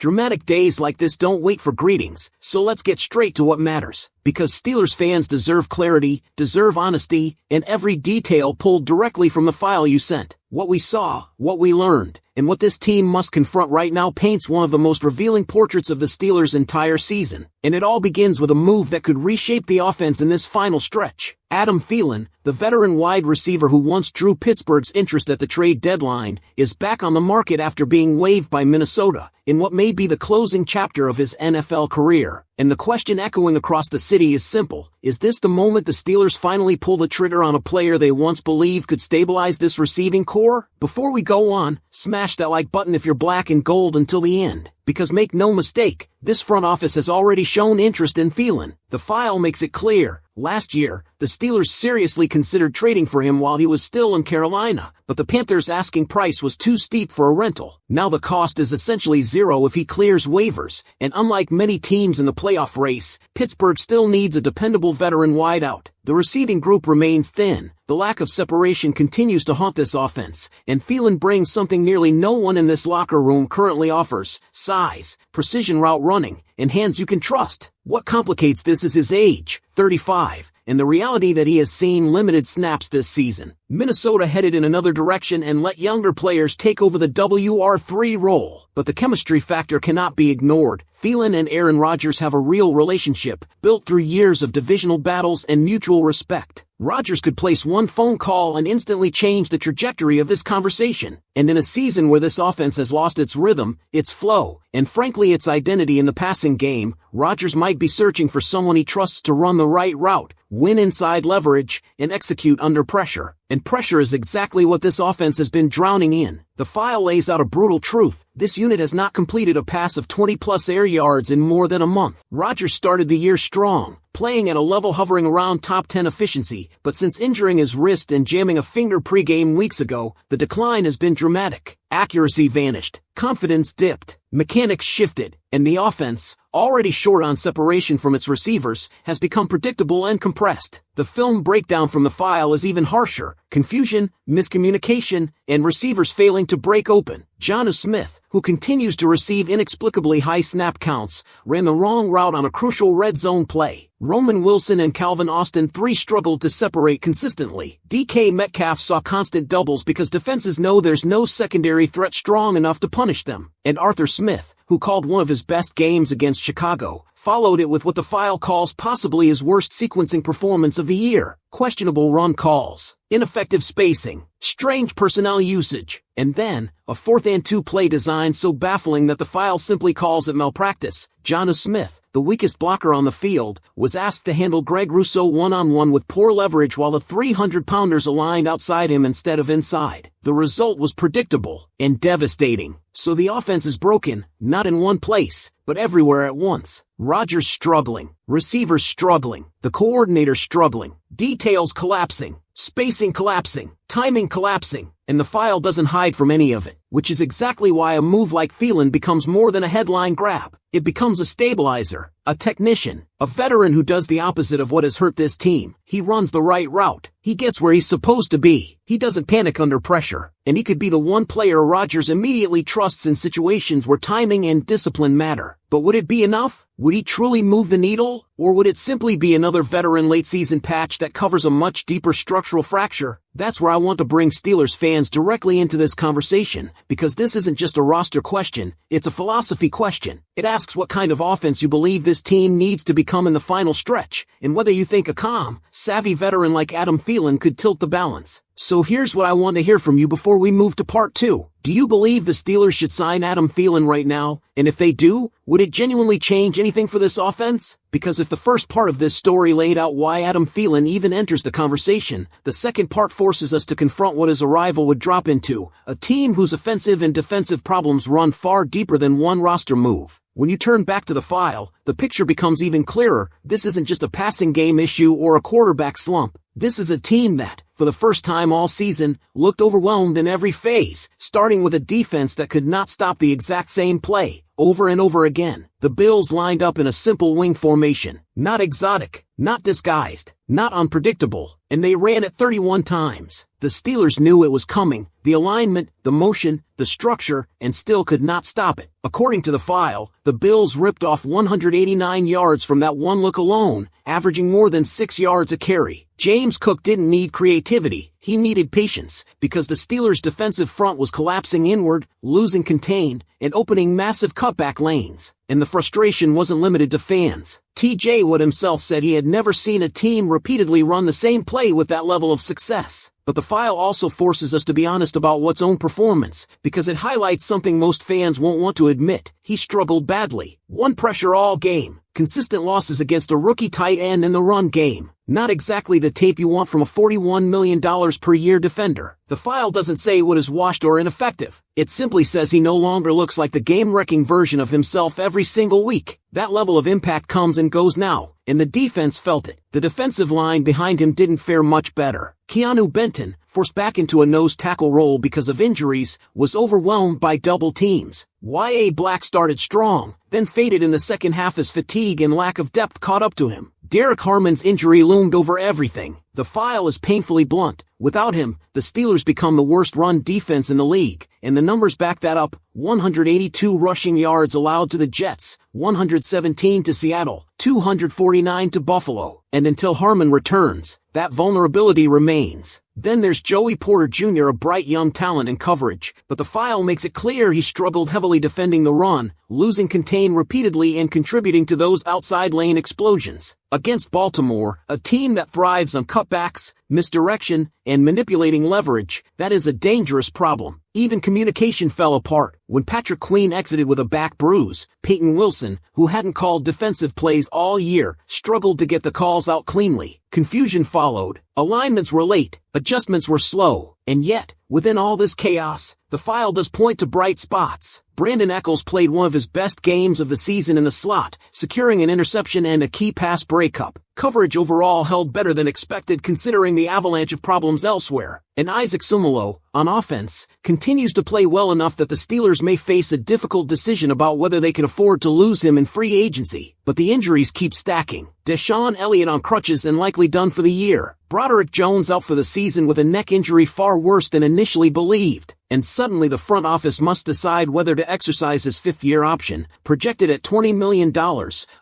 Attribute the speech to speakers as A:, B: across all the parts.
A: Dramatic days like this don't wait for greetings, so let's get straight to what matters. Because Steelers fans deserve clarity, deserve honesty, and every detail pulled directly from the file you sent. What we saw, what we learned, and what this team must confront right now paints one of the most revealing portraits of the Steelers' entire season. And it all begins with a move that could reshape the offense in this final stretch. Adam Thielen, the veteran wide receiver who once drew Pittsburgh's interest at the trade deadline, is back on the market after being waived by Minnesota, in what may be the closing chapter of his NFL career. And the question echoing across the city is simple. Is this the moment the Steelers finally pull the trigger on a player they once believed could stabilize this receiving core? Before we go on, smash that like button if you're black and gold until the end. Because make no mistake, this front office has already shown interest in Thielen. The file makes it clear. Last year, the Steelers seriously considered trading for him while he was still in Carolina, but the Panthers' asking price was too steep for a rental. Now the cost is essentially zero if he clears waivers, and unlike many teams in the playoff race, Pittsburgh still needs a dependable veteran wideout. The receiving group remains thin. The lack of separation continues to haunt this offense, and Thielen brings something nearly no one in this locker room currently offers: size, precision route running, and hands you can trust. What complicates this is his age, 35, and the reality that he has seen limited snaps this season. Minnesota headed in another direction and let younger players take over the WR3 role, but the chemistry factor cannot be ignored. Thielen and Aaron Rodgers have a real relationship, built through years of divisional battles and mutual respect. Rodgers could place one phone call and instantly change the trajectory of this conversation. And in a season where this offense has lost its rhythm, its flow, and frankly its identity in the passing game, Rodgers might be searching for someone he trusts to run the right route, win inside leverage, and execute under pressure. And pressure is exactly what this offense has been drowning in. The file lays out a brutal truth. This unit has not completed a pass of 20-plus air yards in more than a month. Rodgers started the year strong, playing at a level hovering around top 10 efficiency, but since injuring his wrist and jamming a finger pregame weeks ago, the decline has been dramatic. Accuracy vanished, confidence dipped, mechanics shifted, and the offense, already short on separation from its receivers, has become predictable and compressed. The film breakdown from the file is even harsher: confusion, miscommunication, and receivers failing to break open. Jonnu Smith, who continues to receive inexplicably high snap counts, ran the wrong route on a crucial red zone play. Roman Wilson and Calvin Austin III struggled to separate consistently. DK Metcalf saw constant doubles because defenses know there's no secondary threat strong enough to punish them. And Arthur Smith, who called one of his best games against Chicago, followed it with what the file calls possibly his worst sequencing performance of the year. Questionable run calls, ineffective spacing, strange personnel usage, and then a 4th and 2 play design so baffling that the file simply calls it malpractice. Jonnu Smith, the weakest blocker on the field, was asked to handle Greg Rousseau one-on-one with poor leverage while the 300-pounders aligned outside him instead of inside. The result was predictable and devastating. So the offense is broken, not in one place, but everywhere at once. Rodgers struggling, receivers struggling, the coordinator struggling, details collapsing, spacing collapsing, timing collapsing, and the file doesn't hide from any of it, which is exactly why a move like Thielen becomes more than a headline grab. It becomes a stabilizer, a technician, a veteran who does the opposite of what has hurt this team. He runs the right route. He gets where he's supposed to be. He doesn't panic under pressure. And he could be the one player Rodgers immediately trusts in situations where timing and discipline matter. But would it be enough? Would he truly move the needle? Or would it simply be another veteran late-season patch that covers a much deeper structural fracture? That's where I want to bring Steelers fans directly into this conversation, because this isn't just a roster question, it's a philosophy question. It asks what kind of offense you believe this team needs to become in the final stretch, and whether you think a calm, savvy veteran like Adam Thielen could tilt the balance. So here's what I want to hear from you before we move to part 2. Do you believe the Steelers should sign Adam Thielen right now? And if they do, would it genuinely change anything for this offense? Because if the first part of this story laid out why Adam Thielen even enters the conversation, the second part forces us to confront what his arrival would drop into: a team whose offensive and defensive problems run far deeper than one roster move. When you turn back to the file, the picture becomes even clearer. This isn't just a passing game issue or a quarterback slump. This is a team that, for the first time all season, looked overwhelmed in every phase, starting with a defense that could not stop the exact same play over and over again. The Bills lined up in a simple wing formation, not exotic, not disguised, not unpredictable, and they ran it 31 times. The Steelers knew it was coming, the alignment, the motion, the structure, and still could not stop it. According to the file, the Bills ripped off 189 yards from that one look alone, averaging more than 6 yards a carry. James Cook didn't need creativity, he needed patience, because the Steelers' defensive front was collapsing inward, losing contained, and opening massive cutback lanes. And the frustration wasn't limited to fans. T.J. Watt himself said he had never seen a team repeatedly run the same play with that level of success. But the file also forces us to be honest about Watt's own performance, because it highlights something most fans won't want to admit. He struggled badly. One pressure all game. Consistent losses against a rookie tight end in the run game. Not exactly the tape you want from a $41 million per year defender. The file doesn't say Watt is washed or ineffective. It simply says he no longer looks like the game-wrecking version of himself every single week. That level of impact comes and goes now, and the defense felt it. The defensive line behind him didn't fare much better. Keanu Benton, forced back into a nose tackle role because of injuries, was overwhelmed by double teams. Y.A. Black started strong, then faded in the second half as fatigue and lack of depth caught up to him. Derek Harmon's injury loomed over everything. The file is painfully blunt. Without him, the Steelers become the worst run defense in the league, and the numbers back that up. 182 rushing yards allowed to the Jets, 117 to Seattle, 249 to Buffalo, and until Harmon returns, that vulnerability remains. Then there's Joey Porter Jr., a bright young talent in coverage, but the file makes it clear he struggled heavily defending the run, losing contain repeatedly and contributing to those outside lane explosions. Against Baltimore, a team that thrives on cutbacks, misdirection, and manipulating leverage, that is a dangerous problem. Even communication fell apart. When Patrick Queen exited with a back bruise, Peyton Wilson, who hadn't called defensive plays all year, struggled to get the calls out cleanly. Confusion followed. Alignments were late, adjustments were slow, and yet, within all this chaos, the file does point to bright spots. Brandon Echols played one of his best games of the season in the slot, securing an interception and a key pass breakup. Coverage overall held better than expected considering the avalanche of problems elsewhere. And Isaac Sumalo, on offense, continues to play well enough that the Steelers may face a difficult decision about whether they can afford to lose him in free agency. But the injuries keep stacking. Deshaun Elliott on crutches and likely done for the year. Broderick Jones out for the season with a neck injury far worse than initially believed. And suddenly the front office must decide whether to exercise his fifth-year option, projected at $20 million,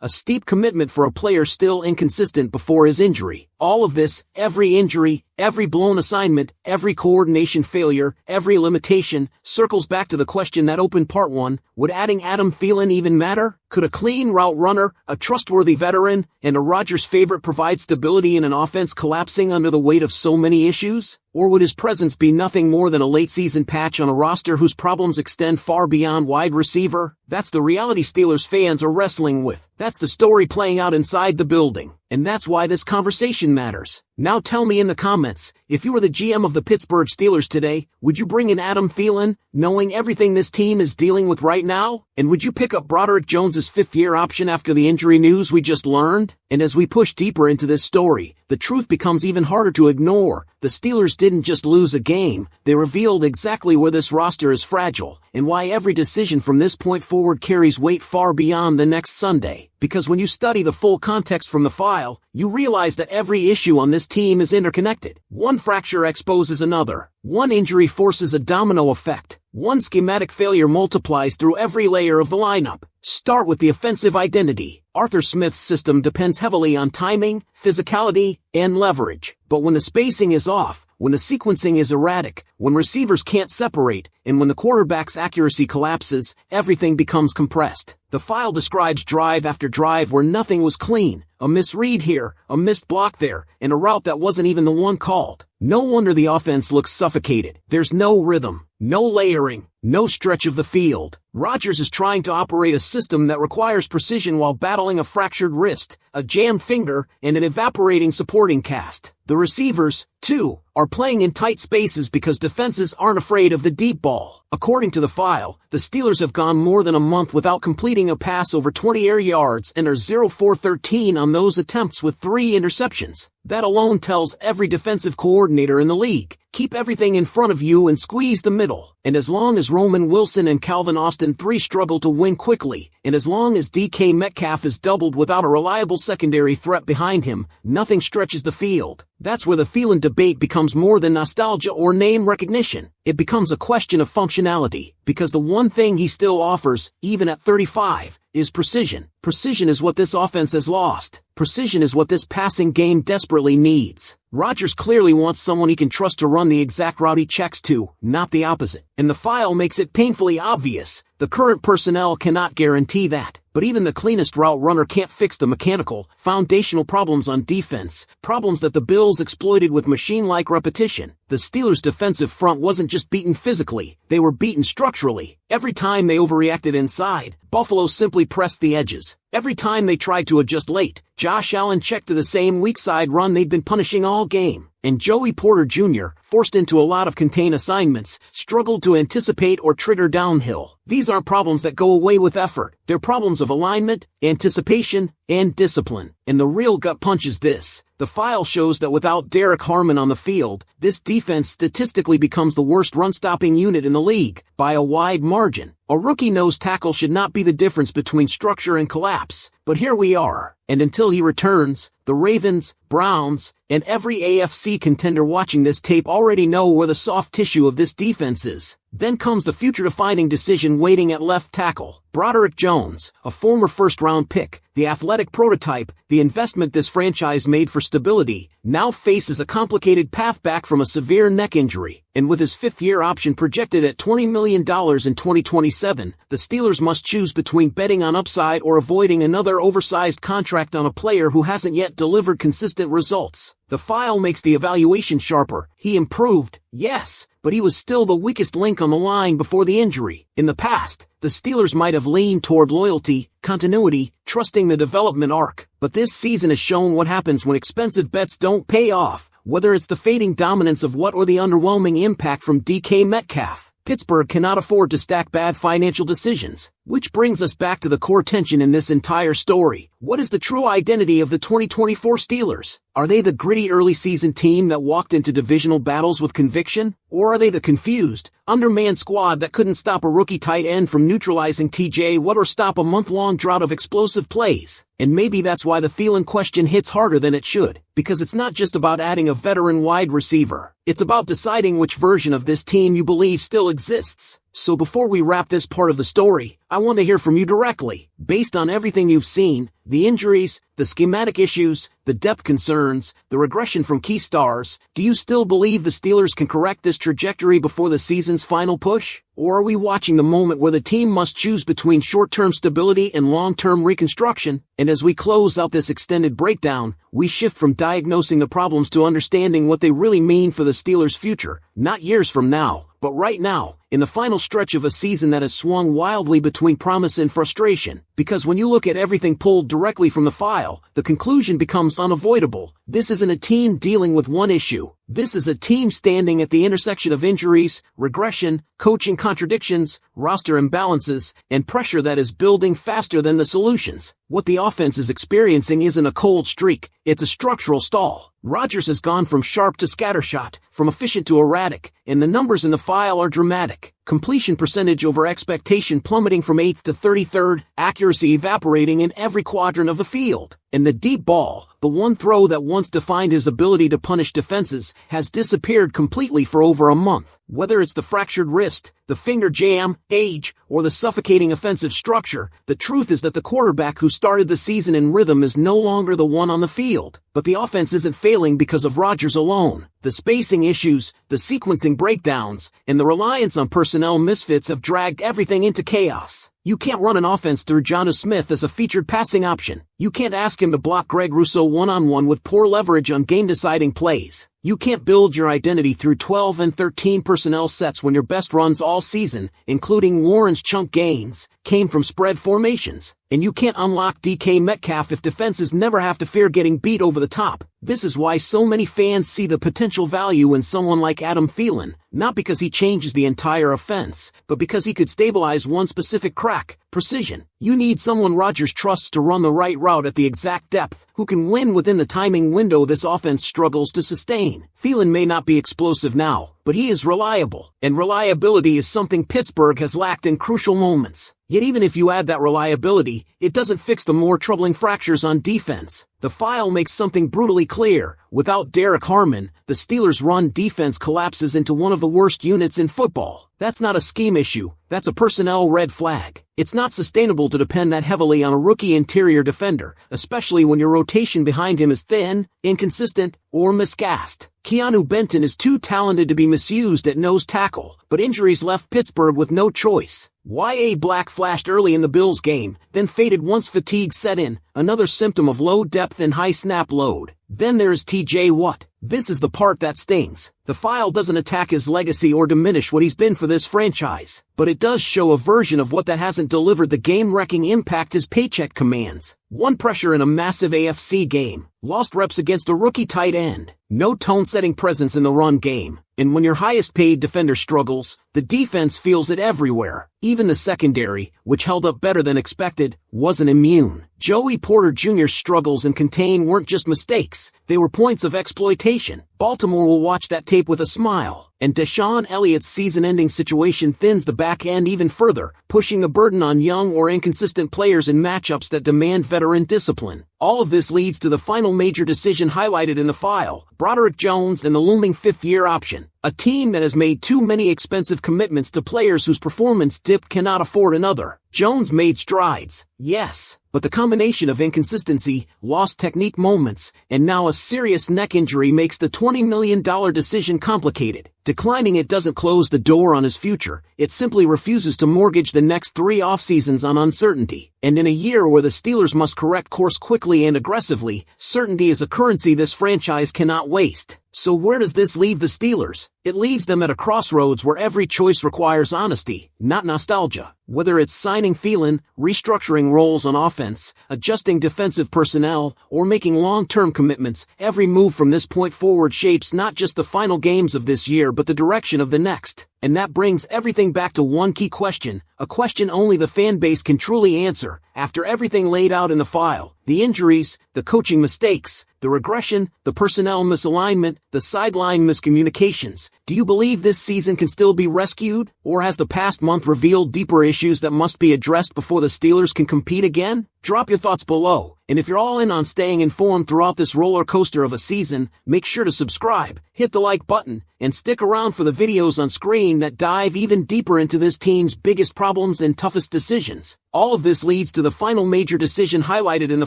A: a steep commitment for a player still inconsistent before his injury. All of this, every injury, every blown assignment, every coordination failure, every limitation, circles back to the question that opened part 1, would adding Adam Thielen even matter? Could a clean route runner, a trustworthy veteran, and a Rodgers favorite provide stability in an offense collapsing under the weight of so many issues? Or would his presence be nothing more than a late-season patch on a roster whose problems extend far beyond wide receiver? That's the reality Steelers fans are wrestling with. That's the story playing out inside the building. And that's why this conversation matters. Now tell me in the comments, if you were the GM of the Pittsburgh Steelers today, would you bring in Adam Thielen, knowing everything this team is dealing with right now? And would you pick up Broderick Jones's fifth-year option after the injury news we just learned? And as we push deeper into this story, the truth becomes even harder to ignore. The Steelers didn't just lose a game, they revealed exactly where this roster is fragile, and why every decision from this point forward carries weight far beyond the next Sunday. Because when you study the full context from the file, you realize that every issue on this team is interconnected. One fracture exposes another. One injury forces a domino effect. One schematic failure multiplies through every layer of the lineup. Start with the offensive identity. Arthur Smith's system depends heavily on timing, physicality, and leverage. But when the spacing is off, when the sequencing is erratic, when receivers can't separate, and when the quarterback's accuracy collapses, everything becomes compressed. The file describes drive after drive where nothing was clean. A misread here, a missed block there, and a route that wasn't even the one called. No wonder the offense looks suffocated. There's no rhythm, no layering, no stretch of the field. Rodgers is trying to operate a system that requires precision while battling a fractured wrist, a jammed finger, and an evaporating supporting cast. The receivers, too, are playing in tight spaces because defenses aren't afraid of the deep ball. According to the file, the Steelers have gone more than a month without completing a pass over 20 air yards and are 0-for-13 on those attempts with 3 interceptions. That alone tells every defensive coordinator in the league, keep everything in front of you and squeeze the middle. And as long as Roman Wilson and Calvin Austin III struggle to win quickly, and as long as DK Metcalf is doubled without a reliable secondary threat behind him, nothing stretches the field. That's where the Thielen debate becomes more than nostalgia or name recognition. It becomes a question of functionality, because the one thing he still offers, even at 35, is precision. Precision is what this offense has lost. Precision is what this passing game desperately needs. Rodgers clearly wants someone he can trust to run the exact route he checks to, not the opposite. And the file makes it painfully obvious. The current personnel cannot guarantee that. But even the cleanest route runner can't fix the mechanical, foundational problems on defense, problems that the Bills exploited with machine-like repetition. The Steelers' defensive front wasn't just beaten physically, they were beaten structurally. Every time they overreacted inside, Buffalo simply pressed the edges. Every time they tried to adjust late, Josh Allen checked to the same weak side run they'd been punishing all game. And Joey Porter Jr., forced into a lot of contain assignments, struggled to anticipate or trigger downhill. These aren't problems that go away with effort. They're problems of alignment, anticipation, and discipline. And the real gut punch is this. The file shows that without Derek Harmon on the field, this defense statistically becomes the worst run-stopping unit in the league, by a wide margin. A rookie nose tackle should not be the difference between structure and collapse. But here we are. And until he returns, the Ravens, Browns, and every AFC contender watching this tape already know where the soft tissue of this defense is. Then comes the future-defining decision waiting at left tackle. Broderick Jones, a former first-round pick, the athletic prototype, the investment this franchise made for stability, now faces a complicated path back from a severe neck injury. And with his fifth-year option projected at $20 million in 2027, the Steelers must choose between betting on upside or avoiding another oversized contract on a player who hasn't yet delivered consistent results. The file makes the evaluation sharper. He improved, yes, but he was still the weakest link on the line before the injury. In the past, the Steelers might have leaned toward loyalty, continuity, trusting the development arc. But this season has shown what happens when expensive bets don't pay off, whether it's the fading dominance of Watt or the underwhelming impact from DK Metcalf. Pittsburgh cannot afford to stack bad financial decisions. Which brings us back to the core tension in this entire story. What is the true identity of the 2024 Steelers? Are they the gritty early season team that walked into divisional battles with conviction? Or are they the confused, undermanned squad that couldn't stop a rookie tight end from neutralizing TJ Watt or stop a month-long drought of explosive plays? And maybe that's why the Thielen question hits harder than it should. Because it's not just about adding a veteran wide receiver. It's about deciding which version of this team you believe still exists. So before we wrap this part of the story, I want to hear from you directly. Based on everything you've seen, the injuries, the schematic issues, the depth concerns, the regression from key stars, do you still believe the Steelers can correct this trajectory before the season's final push? Or are we watching the moment where the team must choose between short-term stability and long-term reconstruction? And as we close out this extended breakdown, we shift from diagnosing the problems to understanding what they really mean for the Steelers' future, not years from now, but right now, in the final stretch of a season that has swung wildly between promise and frustration. Because when you look at everything pulled directly from the file, the conclusion becomes unavoidable. This isn't a team dealing with one issue. This is a team standing at the intersection of injuries, regression, coaching contradictions, roster imbalances, and pressure that is building faster than the solutions. What the offense is experiencing isn't a cold streak, it's a structural stall. Rodgers has gone from sharp to scattershot, from efficient to erratic, and the numbers in the file are dramatic. Completion percentage over expectation plummeting from 8th to 33rd, accuracy evaporating in every quadrant of the field. And the deep ball, the one throw that once defined his ability to punish defenses, has disappeared completely for over a month. Whether it's the fractured wrist, the finger jam, age, or the suffocating offensive structure, the truth is that the quarterback who started the season in rhythm is no longer the one on the field. But the offense isn't failing because of Rodgers alone. The spacing issues, the sequencing breakdowns, and the reliance on personnel misfits have dragged everything into chaos. You can't run an offense through Jonnu Smith as a featured passing option. You can't ask him to block Greg Rousseau one-on-one with poor leverage on game-deciding plays. You can't build your identity through 12 and 13 personnel sets when your best runs all season, including Warren's chunk gains, came from spread formations. And you can't unlock DK Metcalf if defenses never have to fear getting beat over the top. This is why so many fans see the potential value in someone like Adam Thielen, not because he changes the entire offense, but because he could stabilize one specific crack: precision. You need someone Rodgers trusts to run the right route at the exact depth, who can win within the timing window this offense struggles to sustain. Thielen may not be explosive now, but he is reliable, and reliability is something Pittsburgh has lacked in crucial moments. Yet even if you add that reliability, it doesn't fix the more troubling fractures on defense. The file makes something brutally clear. Without Derek Harmon, the Steelers' run defense collapses into one of the worst units in football. That's not a scheme issue, that's a personnel red flag. It's not sustainable to depend that heavily on a rookie interior defender, especially when your rotation behind him is thin, inconsistent, or miscast. Keanu Benton is too talented to be misused at nose tackle, but injuries left Pittsburgh with no choice. Y.A. Black flashed early in the Bills game, then faded once fatigue set in, another symptom of low depth and high snap load. Then there is T.J. Watt. This is the part that stings. The file doesn't attack his legacy or diminish what he's been for this franchise, but it does show a version of what that hasn't delivered the game-wrecking impact his paycheck commands. One pressure in a massive AFC game, lost reps against a rookie tight end, no tone-setting presence in the run game, and when your highest-paid defender struggles, the defense feels it everywhere. Even the secondary, which held up better than expected, wasn't immune. Joey Porter Jr.'s struggles in contain weren't just mistakes, they were points of exploitation. Baltimore will watch that tape with a smile, and Deshaun Elliott's season-ending situation thins the back end even further, pushing the burden on young or inconsistent players in matchups that demand veteran discipline. All of this leads to the final major decision highlighted in the file, Broderick Jones and the looming fifth-year option. A team that has made too many expensive commitments to players whose performance dip cannot afford another. Jones made strides, yes, but the combination of inconsistency, lost technique moments, and now a serious neck injury makes the $20 million decision complicated. Declining it doesn't close the door on his future, it simply refuses to mortgage the next 3 off-seasons on uncertainty. And in a year where the Steelers must correct course quickly and aggressively, certainty is a currency this franchise cannot waste. So where does this leave the Steelers? It leaves them at a crossroads where every choice requires honesty, not nostalgia. Whether it's signing Thielen, restructuring roles on offense, adjusting defensive personnel, or making long-term commitments, every move from this point forward shapes not just the final games of this year but the direction of the next. And that brings everything back to one key question, a question only the fan base can truly answer. After everything laid out in the file, the injuries, the coaching mistakes, the regression, the personnel misalignment, the sideline miscommunications, do you believe this season can still be rescued? Or has the past month revealed deeper issues that must be addressed before the Steelers can compete again? Drop your thoughts below, and if you're all in on staying informed throughout this roller coaster of a season, make sure to subscribe, hit the like button, and stick around for the videos on screen that dive even deeper into this team's biggest problems and toughest decisions. All of this leads to the final major decision highlighted in the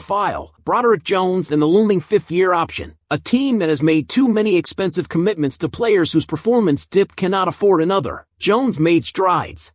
A: file, Broderick Jones and the looming fifth-year option. A team that has made too many expensive commitments to players whose performance dip cannot afford another. Jones made strides.